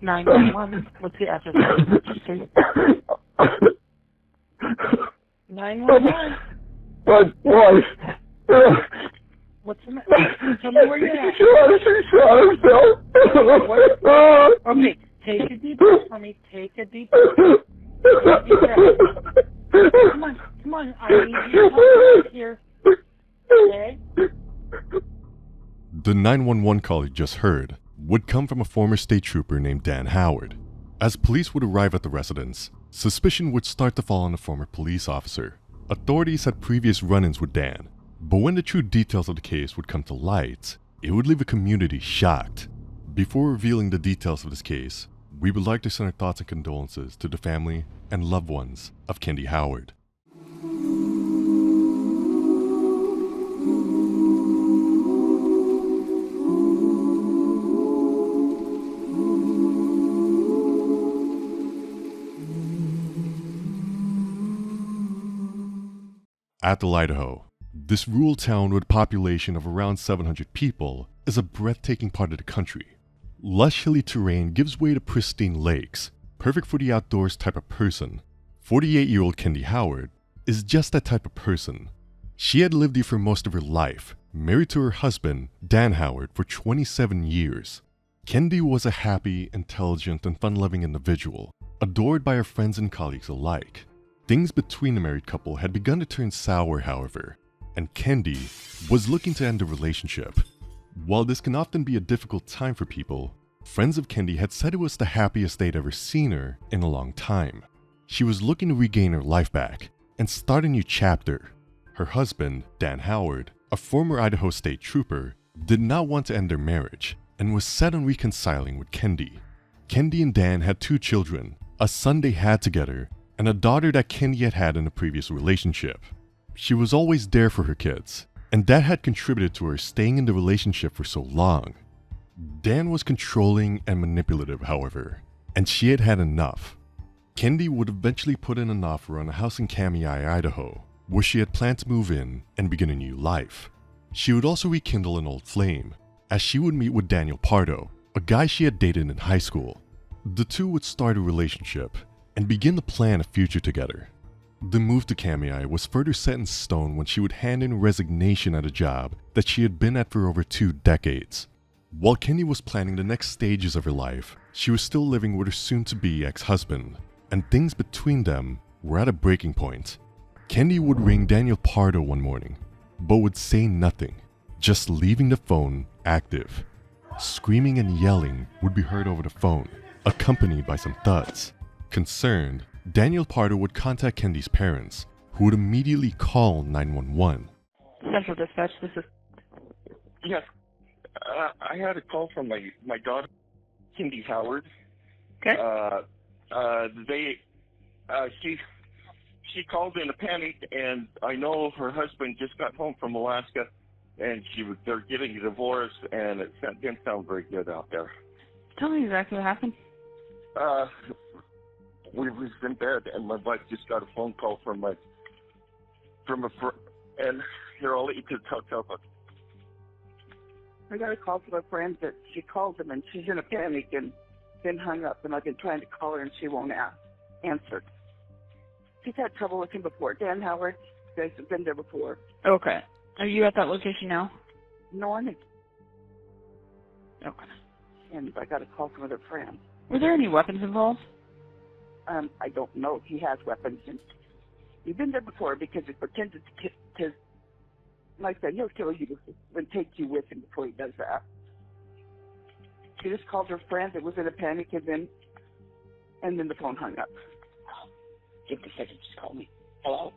911. What's the address? 911. My wife. What's the matter? Tell me where you're at. She shot herself. Okay, take a deep breath for me. Take a deep breath. Come on. I need you to help here. Okay? The 911 call you just heard would come from a former state trooper named Dan Howard. As police would arrive at the residence, suspicion would start to fall on the former police officer. Authorities had previous run-ins with Dan, but when the true details of the case would come to light, it would leave a community shocked. Before revealing the details of this case, we would like to send our thoughts and condolences to the family and loved ones of Kendy Howard. Athol, Idaho. This rural town with a population of around 700 people is a breathtaking part of the country. Lush hilly terrain gives way to pristine lakes, perfect for the outdoors type of person. 48-year-old Kendy Howard is just that type of person. She had lived here for most of her life, married to her husband, Dan Howard, for 27 years. Kendy was a happy, intelligent, and fun-loving individual, adored by her friends and colleagues alike. Things between the married couple had begun to turn sour, however, and Kendy was looking to end the relationship. While this can often be a difficult time for people, friends of Kendy had said it was the happiest they'd ever seen her in a long time. She was looking to regain her life back and start a new chapter. Her husband, Dan Howard, a former Idaho state trooper, did not want to end their marriage and was set on reconciling with Kendy. Kendy and Dan had 2 children, a son they had together, and a daughter that Kendy had had in a previous relationship. She was always there for her kids, and that had contributed to her staying in the relationship for so long. Dan was controlling and manipulative, however, and she had had enough. Kendy would eventually put in an offer on a house in Kootenai, Idaho, where she had planned to move in and begin a new life. She would also rekindle an old flame, as she would meet with Daniel Pardo, a guy she had dated in high school. The two would start a relationship and begin to plan a future together. The move to Kootenai was further set in stone when she would hand in resignation at a job that she had been at for over 2 decades. While Kendy was planning the next stages of her life, she was still living with her soon-to-be ex-husband, and things between them were at a breaking point. Kendy would ring Daniel Pardo one morning, but would say nothing, just leaving the phone active. Screaming and yelling would be heard over the phone, accompanied by some thuds. Concerned, Daniel Pardo would contact Kendy's parents, who would immediately call 911. Central Dispatch, this is... Yes. I had a call from my daughter, Kendy Howard. Okay. She called in a panic, and I know her husband just got home from Alaska, and they're getting a divorce, and it didn't sound very good out there. Tell me exactly what happened. We was in bed, and my wife just got a phone call from a friend, and here, I'll let you talk about. I got a call from a friend that she called him, and she's in a panic, and then hung up, and I've been trying to call her, and she won't answer. She's had trouble with him before. Dan Howard, you guys have been there before. Okay. Are you at that location now? No, I'm in. Okay. And I got a call from another friend. Were there any weapons involved? I don't know if he has weapons. And you've been there before because he pretended to like that, he'll kill you and take you with him before he does that. She just called her friend that was in a panic, and then the phone hung up. Give me a second, just call me. Hello?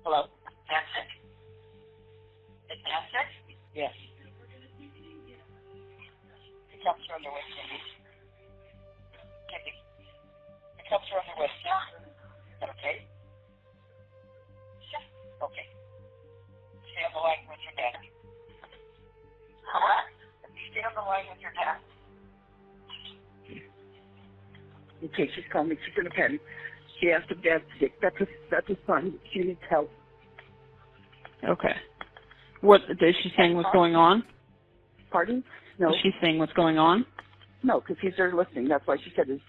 Hello? Nancy? Is Nancy? Yes. The cops are on their way, Kendy. The cops are on their way. Is that okay? Sure. Okay. Stay on the line with your dad. What? Stay on the line with your dad. Okay, she's calling me. She's in a panic. She asked if Dad's sick. That's a sign. She needs help. Okay. What is she saying? What's going on? Pardon? No. Is she saying what's going on? No, because he's there listening. That's why she said his...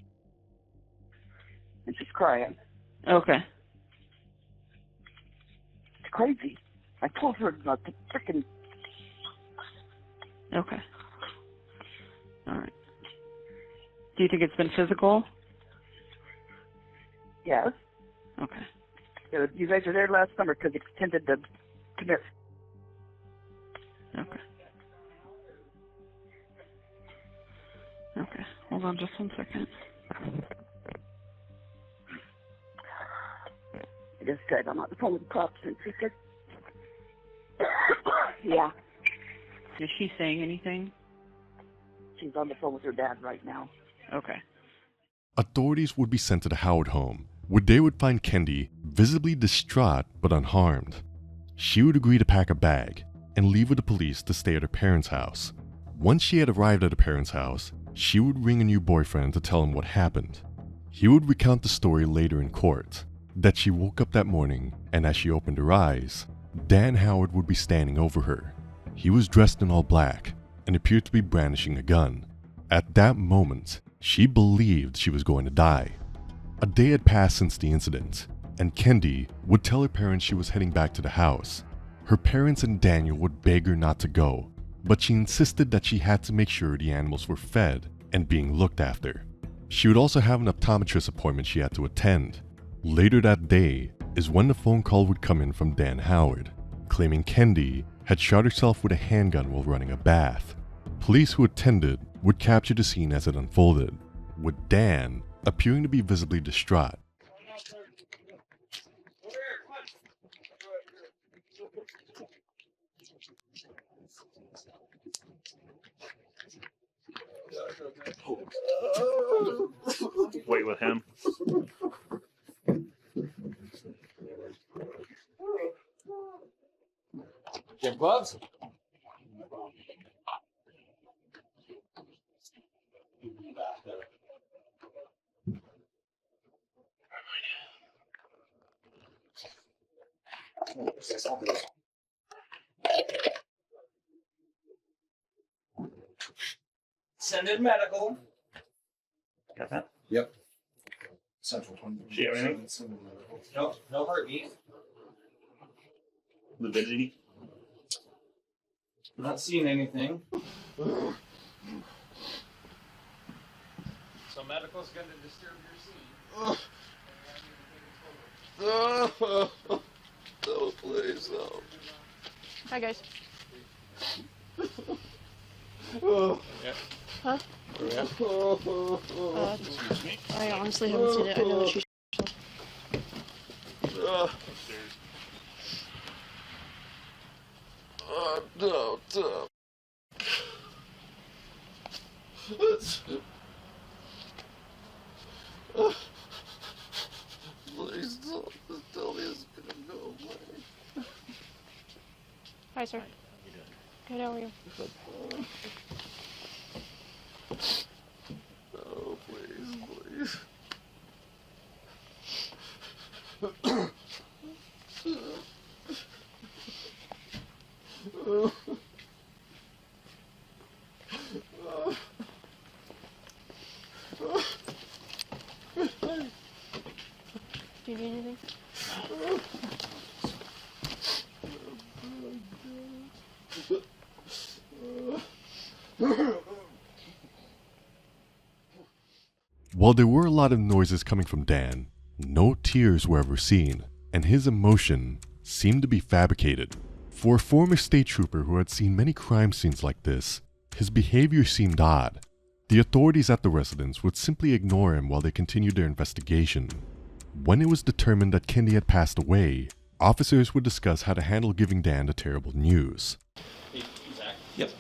And she's crying. Okay. It's crazy. I told her not to freaking... Okay. All right. Do you think it's been physical? Yes. Okay. Yeah, you guys were there last summer because it tended to commit. Okay. Okay. Hold on just 1 second. I just said I'm on the phone with the cops and she said... Yeah. Is she saying anything? She's on the phone with her dad right now. Okay. Authorities would be sent to the Howard home, where they would find Kendy visibly distraught but unharmed. She would agree to pack a bag and leave with the police to stay at her parents' house. Once she had arrived at her parents' house, she would ring a new boyfriend to tell him what happened. He would recount the story later in court, that she woke up that morning and as she opened her eyes, Dan Howard would be standing over her. He was dressed in all black and appeared to be brandishing a gun. At that moment, she believed she was going to die. A day had passed since the incident, and Kendy would tell her parents she was heading back to the house. Her parents and Daniel would beg her not to go, but she insisted that she had to make sure the animals were fed and being looked after. She would also have an optometrist appointment she had to attend. Later that day is when the phone call would come in from Dan Howard, claiming Kendy had shot herself with a handgun while running a bath. Police who attended would capture the scene as it unfolded, with Dan appearing to be visibly distraught. Wait with him. You have gloves? Send in medical. Got that? Yep. Central 20. See everything? No, no heartbeat. Lucidity? Not seeing anything. So medical's going to disturb your scene. No, please, no. Hi, guys. Yeah. Huh? Yeah. I honestly haven't seen it. I know that she's... No, no. Please don't just tell me it's gonna go away. Hi, sir. Good, how are you? No, please, Do you need anything? While there were a lot of noises coming from Dan, no tears were ever seen, and his emotion seemed to be fabricated. For a former state trooper who had seen many crime scenes like this, his behavior seemed odd. The authorities at the residence would simply ignore him while they continued their investigation. When it was determined that Kendy had passed away, officers would discuss how to handle giving Dan the terrible news. Hey, Zach? Yep.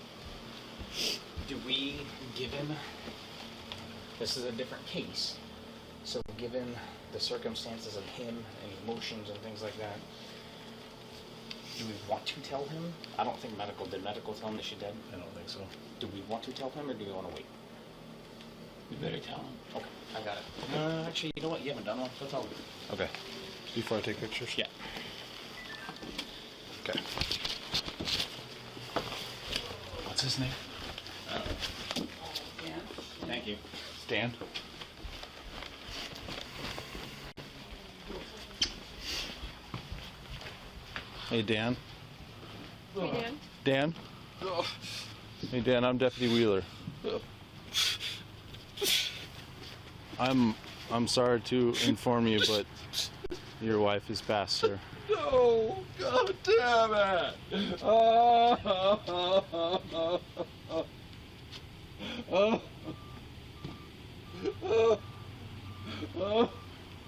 Do we give him... This is a different case. So given the circumstances of him and emotions and things like that, do we want to tell him? I don't think medical... Did medical tell him that she dead? I don't think so. Do we want to tell him or do we want to wait? You better tell him. Okay, I got it. Actually, you know what? You haven't done one. Go tell him. Okay. Before I take pictures? Yeah. Okay. What's his name? Dan? Thank you. Stand. Hey, Dan. Hey, Dan. Dan? Hey, Dan, I'm Deputy Wheeler. I'm sorry to inform you, but your wife is passed, sir. No, God damn it!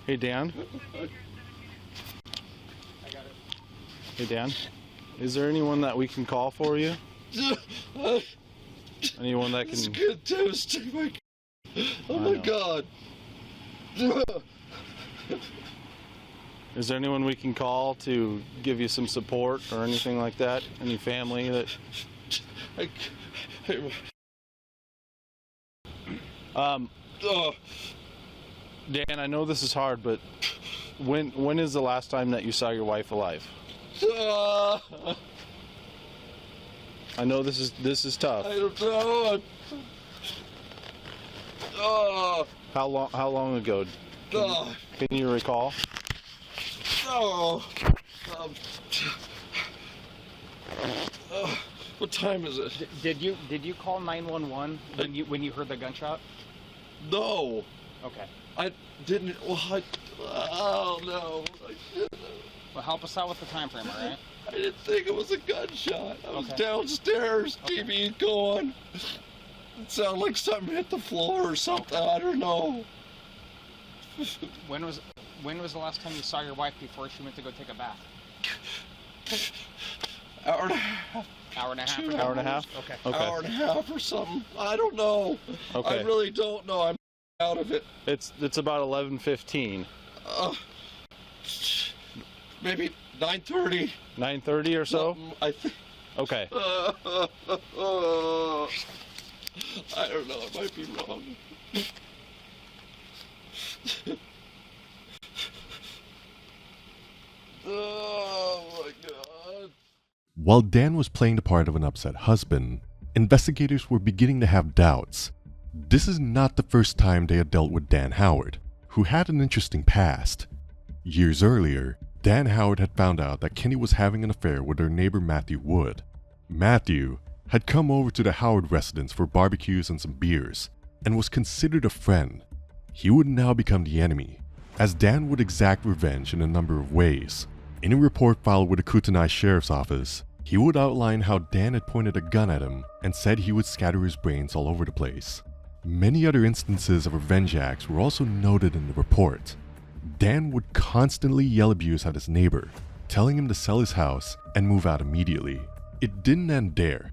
Hey, Dan? Hey, Dan? Is there anyone that we can call for you? Anyone that This can... kid devastate my... Oh my God. Is there anyone we can call to give you some support or anything like that? Any family that... Dan, I know this is hard, but when is the last time that you saw your wife alive? I know this is tough. I don't know. How long ago? Can you recall? What time is it? Did you call 911 when you heard the gunshot? No. Okay. I didn't. Oh no. I didn't. Well, help us out with the time frame, all right? I didn't think it was a gunshot. I was Okay. downstairs, Okay. TV going. It sounded like something hit the floor or something. I don't know. When was the last time you saw your wife before she went to go take a bath? Hour and a half. Hour and a half. 2 ago? Hour and a half? Okay. Okay. Hour and a half or something. I don't know. Okay. I really don't know. I'm out of it. It's about 11:15. Maybe 9:30. 9:30 or so? I think. Okay. I don't know. It might be wrong. Oh my God. While Dan was playing the part of an upset husband, investigators were beginning to have doubts. This is not the first time they had dealt with Dan Howard, who had an interesting past. Years earlier, Dan Howard had found out that Kendy was having an affair with their neighbor Matthew Wood. Matthew had come over to the Howard residence for barbecues and some beers, and was considered a friend. He would now become the enemy, as Dan would exact revenge in a number of ways. In a report filed with the Kootenai Sheriff's Office, he would outline how Dan had pointed a gun at him and said he would scatter his brains all over the place. Many other instances of revenge acts were also noted in the report. Dan would constantly yell abuse at his neighbor, telling him to sell his house and move out immediately. It didn't end there.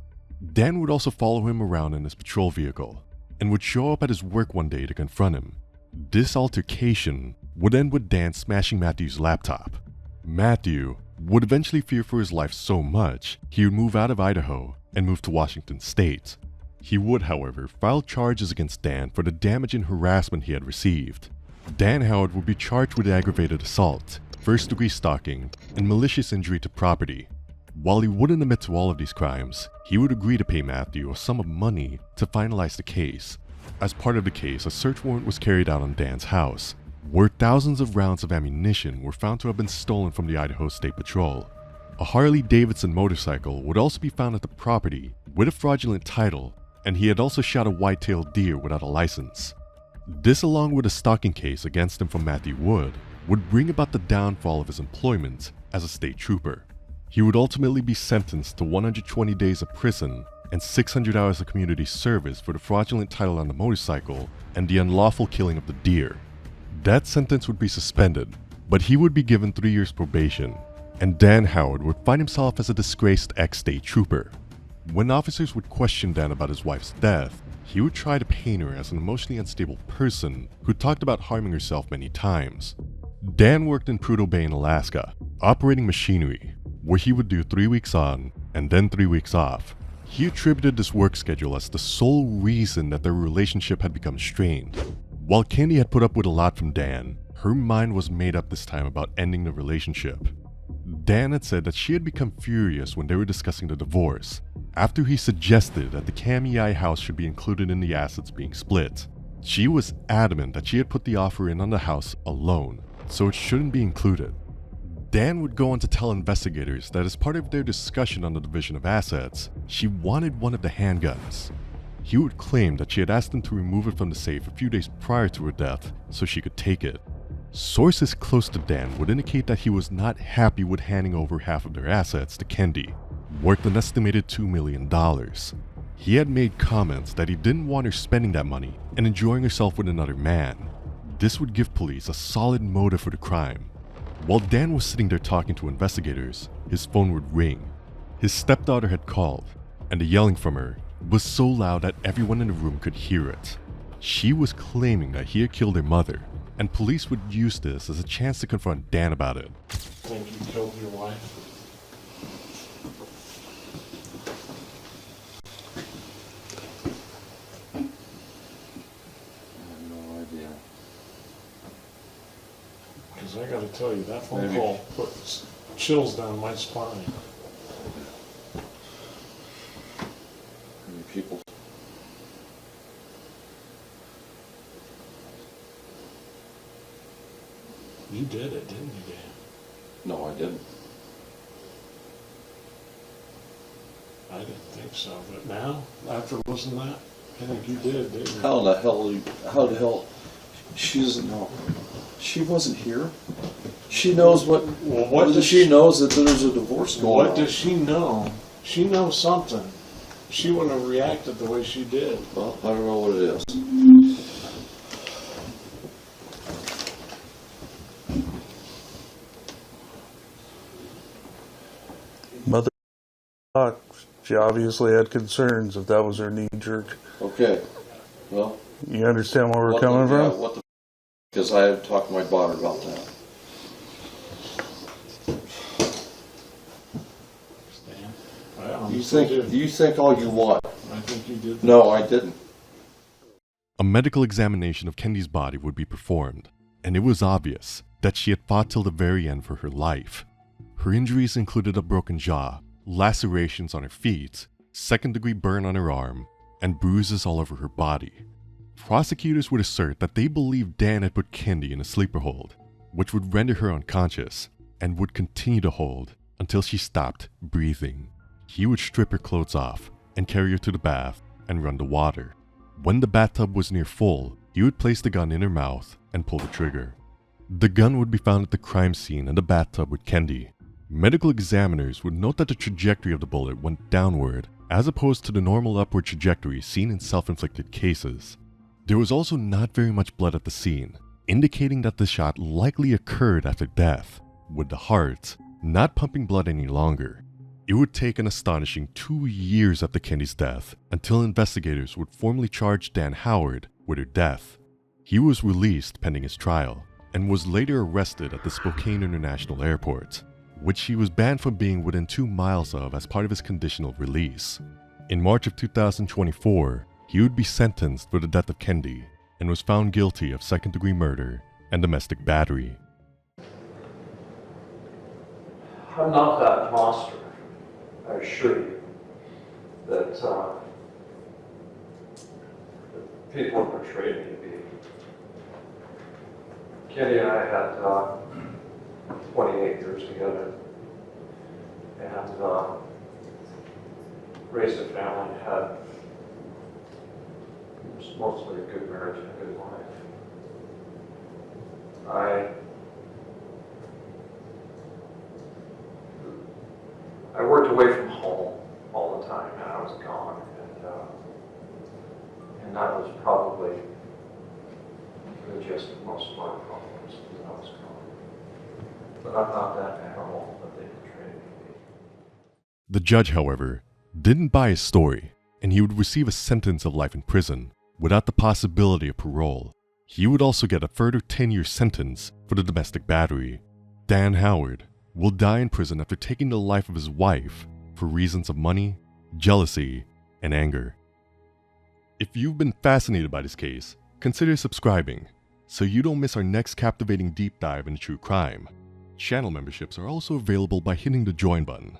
Dan would also follow him around in his patrol vehicle and would show up at his work one day to confront him. This altercation would end with Dan smashing Matthew's laptop. Matthew would eventually fear for his life so much he would move out of Idaho and move to Washington State. He would, however, file charges against Dan for the damage and harassment he had received. Dan Howard would be charged with aggravated assault, first-degree stalking, and malicious injury to property. While he wouldn't admit to all of these crimes, he would agree to pay Matthew a sum of money to finalize the case. As part of the case, a search warrant was carried out on Dan's house, where thousands of rounds of ammunition were found to have been stolen from the Idaho State Patrol. A Harley-Davidson motorcycle would also be found at the property with a fraudulent title, and he had also shot a white-tailed deer without a license. This, along with a stalking case against him from Matthew Wood, would bring about the downfall of his employment as a state trooper. He would ultimately be sentenced to 120 days of prison and 600 hours of community service for the fraudulent title on the motorcycle and the unlawful killing of the deer. That sentence would be suspended, but he would be given 3 years probation, and Dan Howard would find himself as a disgraced ex-state trooper. When officers would question Dan about his wife's death, he would try to paint her as an emotionally unstable person who talked about harming herself many times. Dan worked in Prudhoe Bay in Alaska, operating machinery, where he would do 3 weeks on and then 3 weeks off. He attributed this work schedule as the sole reason that their relationship had become strained. While Kendy had put up with a lot from Dan, her mind was made up this time about ending the relationship. Dan had said that she had become furious when they were discussing the divorce, after he suggested that the KMEI house should be included in the assets being split. She was adamant that she had put the offer in on the house alone, so it shouldn't be included. Dan would go on to tell investigators that as part of their discussion on the division of assets, she wanted one of the handguns. He would claim that she had asked him to remove it from the safe a few days prior to her death so she could take it. Sources close to Dan would indicate that he was not happy with handing over half of their assets to Kendy, worth an estimated $2 million. He had made comments that he didn't want her spending that money and enjoying herself with another man. This would give police a solid motive for the crime. While Dan was sitting there talking to investigators, his phone would ring. His stepdaughter had called, and the yelling from her was so loud that everyone in the room could hear it. She was claiming that he had killed her mother, and police would use this as a chance to confront Dan about it. Think you killed your wife? I have no idea. Because I gotta tell you, that phone Maybe. call puts chills down my spine. Many people. You did it, didn't you, Dan? No, I didn't. I didn't think so, but now, after listening to that, I think you did, didn't you? How the hell, she doesn't know. She wasn't here. She knows what, Well, what does she knows that there's a divorce going on. What does she know? She knows something. She wouldn't have reacted the way she did. Well, I don't know what it is. Mother, she obviously had concerns if that was her knee jerk. Okay, well. You understand where we're coming from? What the because I have talked to my daughter about that. You think all you want. I think you did. No, I didn't. A medical examination of Kendy's body would be performed, and it was obvious that she had fought till the very end for her life. Her injuries included a broken jaw, lacerations on her feet, second-degree burn on her arm, and bruises all over her body. Prosecutors would assert that they believed Dan had put Kendy in a sleeper hold, which would render her unconscious, and would continue to hold until she stopped breathing. He would strip her clothes off and carry her to the bath and run the water. When the bathtub was near full, he would place the gun in her mouth and pull the trigger. The gun would be found at the crime scene in the bathtub with Kendy. Medical examiners would note that the trajectory of the bullet went downward, as opposed to the normal upward trajectory seen in self-inflicted cases. There was also not very much blood at the scene, indicating that the shot likely occurred after death, with the heart not pumping blood any longer. It would take an astonishing 2 years after Kendy's death until investigators would formally charge Dan Howard with her death. He was released pending his trial, and was later arrested at the Spokane International Airport, which he was banned from being within 2 miles of as part of his conditional release. In March of 2024, he would be sentenced for the death of Kendy and was found guilty of second-degree murder and domestic battery. I'm not that monster, I assure you, that people portrayed me to be. Kendy and I had 28 years together and raised a family, had mostly a good marriage and a good life. I worked away from home all the time, and I was gone, and that was probably the gist of most of my problems, when I was gone. But I'm not that animal that they portrayed me to be. The judge, however, didn't buy his story, and he would receive a sentence of life in prison without the possibility of parole. He would also get a further 10-year sentence for the domestic battery. Dan Howard will die in prison after taking the life of his wife for reasons of money, jealousy, and anger. If you've been fascinated by this case, consider subscribing so you don't miss our next captivating deep dive into true crime. Channel memberships are also available by hitting the join button.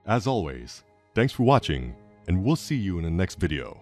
As always, Thanks for watching, and we'll see you in the next video.